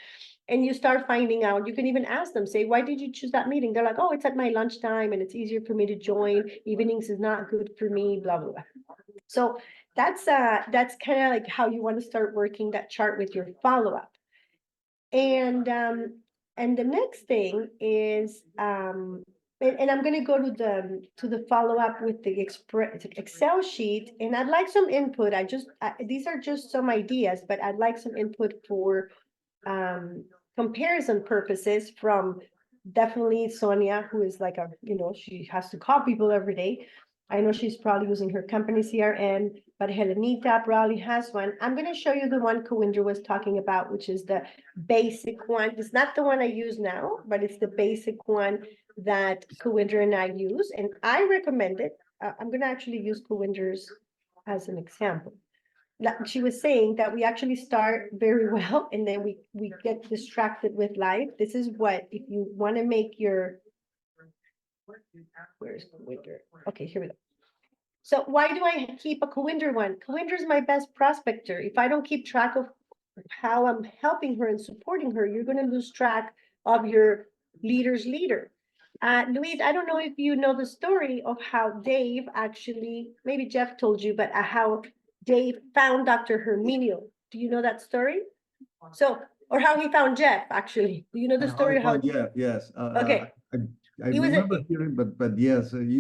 And you start finding out, you can even ask them, say, why did you choose that meeting? They're like, oh, it's at my lunchtime and it's easier for me to join. Evenings is not good for me, blah, blah, blah. So that's kind of like how you want to start working that chart with your follow-up. And the next thing is, and I'm going to go to the follow-up with the Excel sheet, and I'd like some input. These are just some ideas, but I'd like some input for comparison purposes from definitely Sonia, who is like she has to call people every day. I know she's probably using her company CRM, but Helenita probably has one. I'm going to show you the one Kawinder was talking about, which is the basic one. It's not the one I use now, but it's the basic one that Kawinder and I use, and I recommend it. I'm going to actually use Kawinder's as an example. She was saying that we actually start very well, and then we get distracted with life. This is what, if you want to make your, where's Kawinder? Okay, here we go. So why do I keep a Kawinder one? Kawinder is my best prospector. If I don't keep track of how I'm helping her and supporting her, you're going to lose track of your leader's leader. Luis, I don't know if you know the story of how Dave actually, maybe Jeff told you, but how Dave found Dr. Herminio. Do you know that story? So, or how he found Jeff, actually. Do you know the story? Yeah, yes. Okay. I He was remember hearing, but yes, you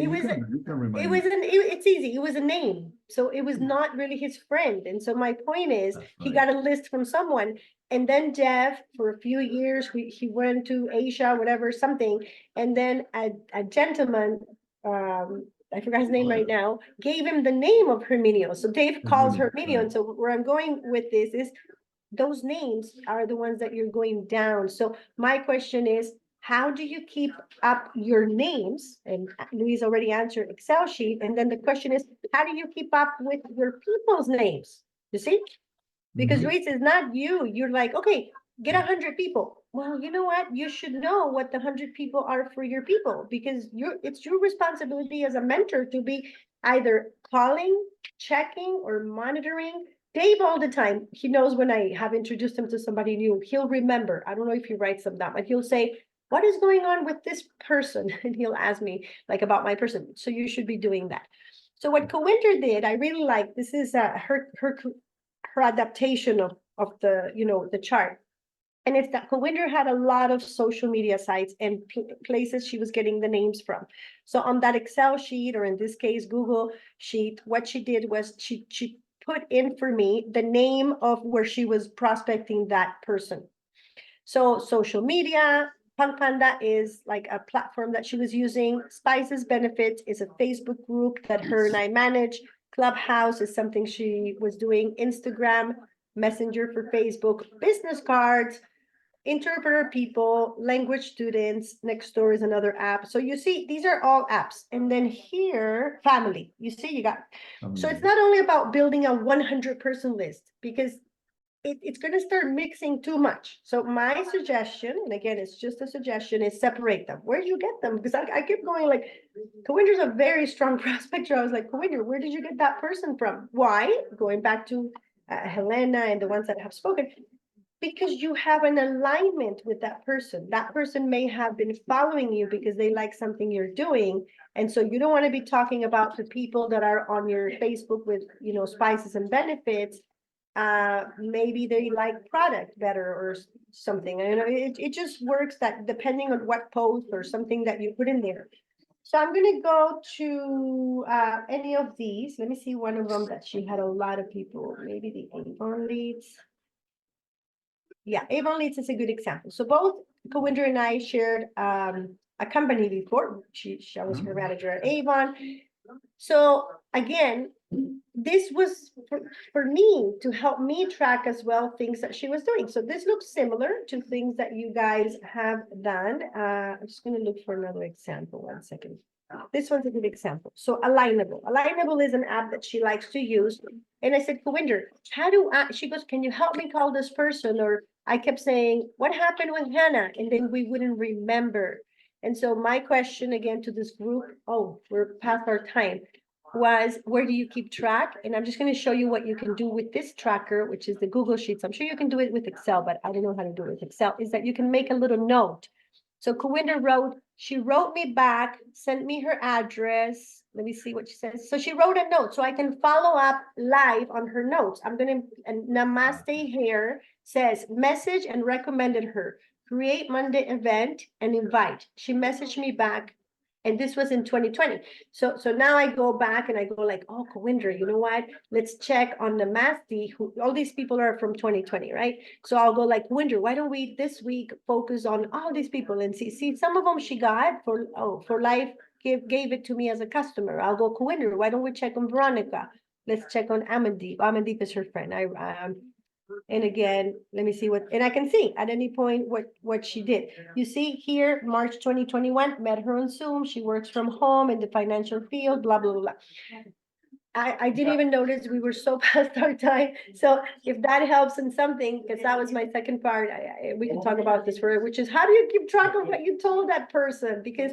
can remind me. It's easy. It was a name. So it was not really his friend. And so my point is, he got a list from someone. And then Jeff, for a few years, he went to Asia, whatever, something. And then a gentleman, I forgot his name right now, gave him the name of Herminio. So Dave calls Herminio. And so where I'm going with this is, those names are the ones that you're going down. So my question is, how do you keep up your names? And Luis already answered Excel sheet. And then the question is, how do you keep up with your people's names? You see? Because Luis is not you. You're like, okay, get 100 people. Well, you know what? You should know what the 100 people are for your people, because it's your responsibility as a mentor to be either calling, checking, or monitoring. Dave, all the time, he knows when I have introduced him to somebody new, he'll remember. I don't know if he writes them down, but he'll say, what is going on with this person? And he'll ask me like about my person. So you should be doing that. So what Kawinder did, I really like, this is her adaptation of the, the chart. And it's that Kawinder had a lot of social media sites and places she was getting the names from. So on that Excel sheet, or in this case, Google sheet, what she did was she put in for me the name of where she was prospecting that person. So social media, Punk Panda is like a platform that she was using. Spices Benefits is a Facebook group that her and I manage. Clubhouse is something she was doing. Instagram, Messenger for Facebook, business cards, interpreter people, language students, Nextdoor is another app. So you see, these are all apps. And then here, family, you see, you got, so it's not only about building a 100-person list, because it's going to start mixing too much. So my suggestion, and again, it's just a suggestion, is separate them. Where do you get them? Because I kept going like, Kawinder's a very strong prospector. I was like, Kawinder, where did you get that person from? Why? Going back to Helena and the ones that have spoken, because you have an alignment with that person. That person may have been following you because they like something you're doing. And so you don't want to be talking about the people that are on your Facebook with, you know, spices and benefits. Maybe they like product better or something. You know, it just works that depending on what post or something that you put in there. So I'm gonna go to any of these. Let me see one of them that she had a lot of people, maybe the Avon Leads. Yeah, Avon Leads is a good example. So both Kawinder and I shared a company before. She was her manager at Avon. So again, this was for me to help me track as well things that she was doing. So this looks similar to things that you guys have done. I'm just going to look for another example. 1 second. This one's a good example. So Alignable. Alignable is an app that she likes to use. And I said, Kawinder, how do I, she goes, can you help me call this person? Or I kept saying, what happened with Hannah? And then we wouldn't remember. And so my question again to this group, oh, we're past our time, was where do you keep track? And I'm just going to show you what you can do with this tracker, which is the Google Sheets. I'm sure you can do it with Excel, but I don't know how to do it with Excel, is that you can make a little note. So Kawinder she wrote me back, sent me her address. Let me see what she says. So she wrote a note so I can follow up live on her notes. I'm going to, and Namaste Hair says message and recommended her. Create Monday event and invite. She messaged me back. And this was in 2020. So now I go back and I go like, oh, Kawinder, you know what? Let's check on the Namaste, who all these people are from 2020, right? So I'll go like, Kawinder, why don't we this week focus on all these people and see some of them she got for life, gave it to me as a customer. I'll go, Kawinder, why don't we check on Veronica? Let's check on Amandeep. Amandeep is her friend. And again, let me see and I can see at any point what she did. You see here, March 2021, met her on Zoom. She works from home in the financial field, blah, blah, blah. I didn't even notice we were so past our time. So if that helps in something, because that was my second part, we can talk about this for, which is how do you keep track of what you told that person? Because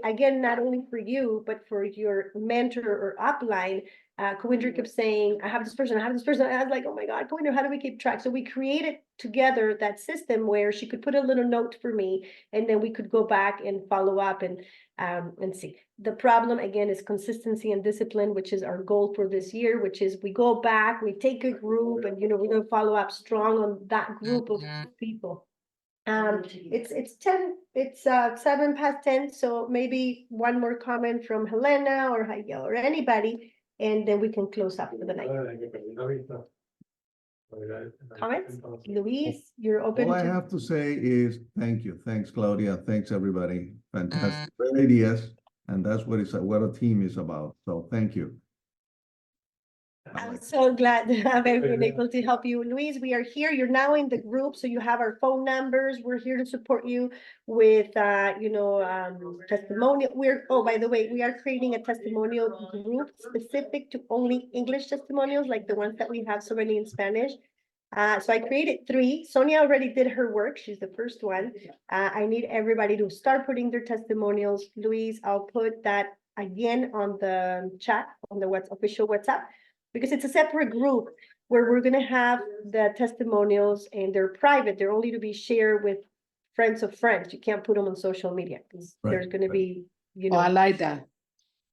again, not only for you, but for your mentor or upline, Kawinder kept saying, I have this person. I was like, oh my God, Kawinder, how do we keep track? So we created together that system where she could put a little note for me, and then we could go back and follow up and see. The problem again is consistency and discipline, which is our goal for this year, which is we go back, we take a group, and we're going to follow up strong on that group of people. It's 7 past 10, so maybe one more comment from Helena or Jael or anybody, and then we can close up for the night. Comments? Luis, you're open All I to. have to say is thank you. Thanks, Claudia. Thanks, everybody. Fantastic. Great ideas. And that's what a team is about. So thank you. I'm so glad to have been able to help you. Luis, we are here. You're now in the group, so you have our phone numbers. We're here to support you with, testimonial. By the way, we are creating a testimonial group specific to only English testimonials, like the ones that we have so many in Spanish. So I created 3. Sonia already did her work. She's the first one. I need everybody to start putting their testimonials. Luis, I'll put that again on the chat, on the official WhatsApp, because it's a separate group where we're going to have the testimonials, and they're private. They're only to be shared with friends of friends. You can't put them on social media because there's going to be, Oh, I like that.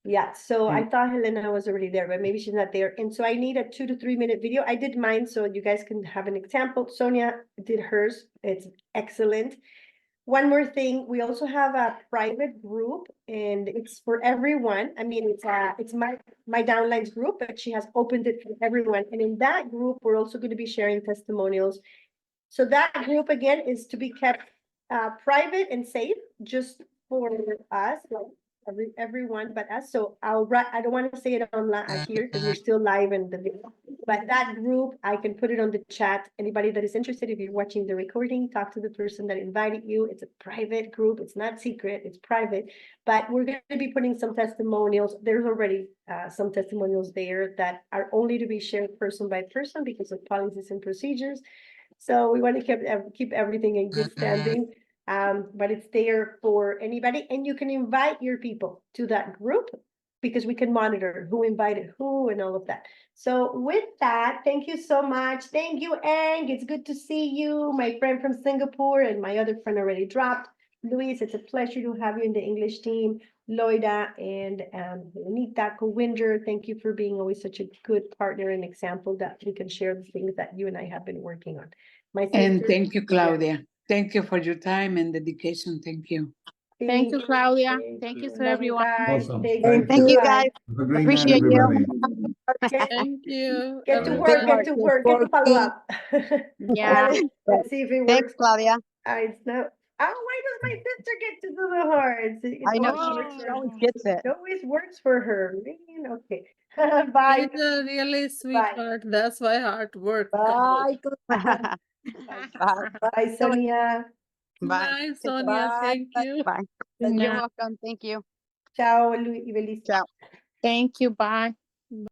Yeah, so I thought Helena was already there, but maybe she's not there. And so I need a 2 to 3 minute video. I did mine, so you guys can have an example. Sonia did hers. It's excellent. One more thing, we also have a private group, and it's for everyone. I mean, it's my downlines group, but she has opened it for everyone. And in that group, we're also going to be sharing testimonials. So that group again is to be kept private and safe, just for us, like everyone but us. So I don't want to say it on here because we're still live in the video. But that group, I can put it on the chat. Anybody that is interested, if you're watching the recording, talk to the person that invited you. It's a private group. It's not secret, it's private. But we're going to be putting some testimonials. There's already some testimonials there that are only to be shared person by person because of policies and procedures. So we want to keep everything in good standing. But it's there for anybody, and you can invite your people to that group because we can monitor who invited who and all of that. So with that, thank you so much. Thank you, Ang. It's good to see you, my friend from Singapore, and my other friend already dropped. Luis, it's a pleasure to have you in the English team. Loida and Anita Cowinger, thank you for being always such a good partner and example that we can share the things that you and I have been working on. My And sister- thank you, Yeah. Claudia. Thank you for your time and dedication. Thank you. Thank you, Claudia. Thank you to Love you everyone. guys. Awesome. Thank Thank Thank you, Bye. guys. Have a great night, Appreciate you. everybody. Thank you. Get to Alright. work, get to work, get to follow Working. up. Yeah. Let's see if it Thanks, works. Claudia. It's not. Oh, why does my sister get to do the hearts? It I know always works she for always her. gets it. It always works for her. Man, okay. Bye. She's a really sweetheart. That's why hard work. Bye. Bye. Bye, Sonia. Bye. Bye, Sonia. Thank you. Bye. Good You're night. welcome. Thank you. Ciao, Luis. Ciao. Thank you. Bye.